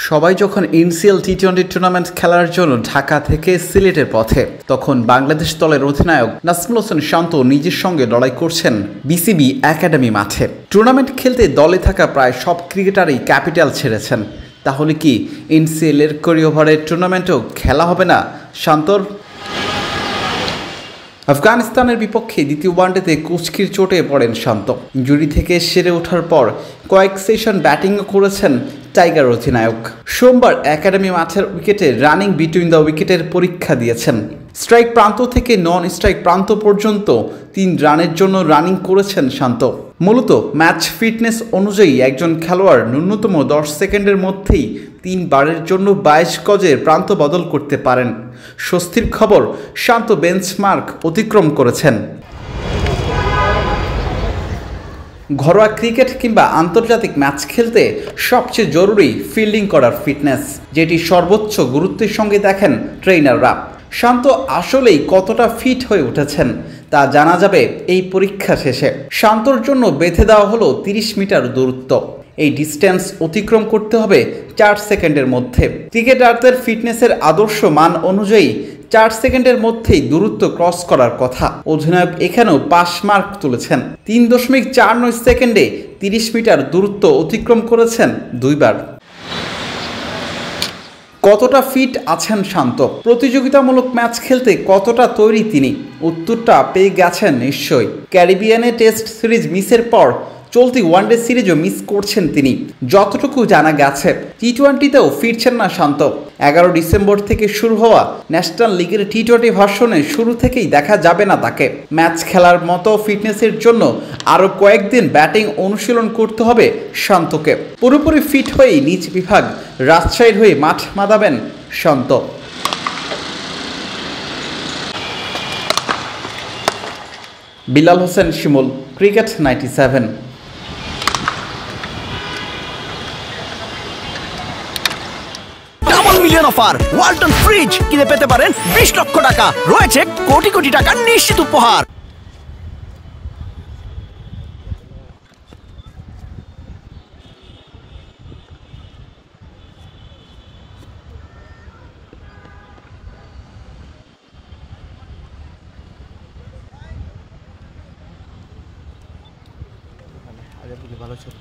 সবাই যখন NCL টি-20 tournament খেলার জন্য ঢাকা থেকে সিলেটের পথে, তখন বাংলাদেশ দলের অধিনায়ক নাজমুল হোসেন শান্ত নিজের সঙ্গে লড়াই করছেন বিসিবি একাডেমি মাঠে। টুর্নামেন্ট খেলতে দলে থাকা প্রায় সব ক্রিকেটারই ক্যাপিটাল ছেড়েছেন। তাহলে কি এনসিএল এর কুড়ি ওভারের টুর্নামেন্টও খেলা হবে না শান্তর? আফগানিস্তানের বিপক্ষে দ্বিতীয় ওয়ানডেতে কুচকির চোটে পড়েন শান্ত। ইনজুরি থেকে সেরে ওঠার পর কয়েক সেশন ব্যাটিংও করেছেন টাইগার অধিনায়ক। সোমবার একাডেমি মাঠের উইকেটে রানিং বিটুইন দ্য উইকেটের পরীক্ষা দিয়েছেন। স্ট্রাইক প্রান্ত থেকে নন স্ট্রাইক প্রান্ত পর্যন্ত 3 রানের জন্য রানিং করেছেন শান্ত। মূলত ম্যাচ ফিটনেস অনুযায়ী একজন খেলোয়াড় ন্যূনতম 10 সেকেন্ডের মধ্যেই 3 বারের জন্য 22 গজের প্রান্ত বদল করতে পারেন। স্বস্তির খবর, শান্ত বেঞ্চমার্ক অতিক্রম করেছেন। ঘরোয়া ক্রিকেট কিংবা আন্তর্জাতিক ম্যাচ খেলতে সবচেয়ে জরুরি ফিল্ডিং করার ফিটনেস, যেটি সর্বোচ্চ গুরুত্বের সঙ্গে দেখেন ট্রেনাররা। শান্ত আসলেই কতটা ফিট হয়ে উঠেছেন তা জানা যাবে এই পরীক্ষা শেষে। শান্তর জন্য বেঁধে দেওয়া হলো 30 মিটার দূরত্ব। এই ডিস্টেন্স অতিক্রম করতে হবে 4 সেকেন্ডের মধ্যে। ক্রিকেটারদের ফিটনেসের আদর্শ মান অনুযায়ী 4 সেকেন্ডের মধ্যেই দূরত্ব ক্রস করার কথা। অধিনায়ক এখানেও পাস মার্ক তুলেছেন। 3.49 সেকেন্ডে 30 মিটার দূরত্ব অতিক্রম করেছেন 2 বার। কতটা ফিট আছেন শান্ত? প্রতিযোগিতামূলক ম্যাচ খেলতে কতটা তৈরি তিনি? উত্তরটা পেয়ে গেছেন নিশ্চয়ই। ক্যারিবিয়ানে টেস্ট সিরিজ মিসের পর চলতি ওয়ানডে সিরিজও মিস করছেন তিনি। যতটুকু জানা গেছে, টি-20তেও ফিরছেন না শান্ত। 11 ডিসেম্বর থেকে শুরু হওয়া ন্যাশনাল লিগের টি-20 ভার্সনে শুরু থেকেই দেখা যাবে না তাকে। ম্যাচ খেলার মতো ফিটনেসের জন্য আরও কয়েকদিন ব্যাটিং অনুশীলন করতে হবে শান্তকে। পুরোপুরি ফিট হয়েই নিজ বিভাগ রাজশাহীর হয়ে মাঠ মাদাবেন Shanto. Bilal Hossain Shimul, cricket 97। Million offer Walton fridge কিনে পেতে পারেন 20 লক্ষ টাকা। রয়েছে কোটি কোটি টাকার নিশ্চিত উপহার। ভালো ছিল।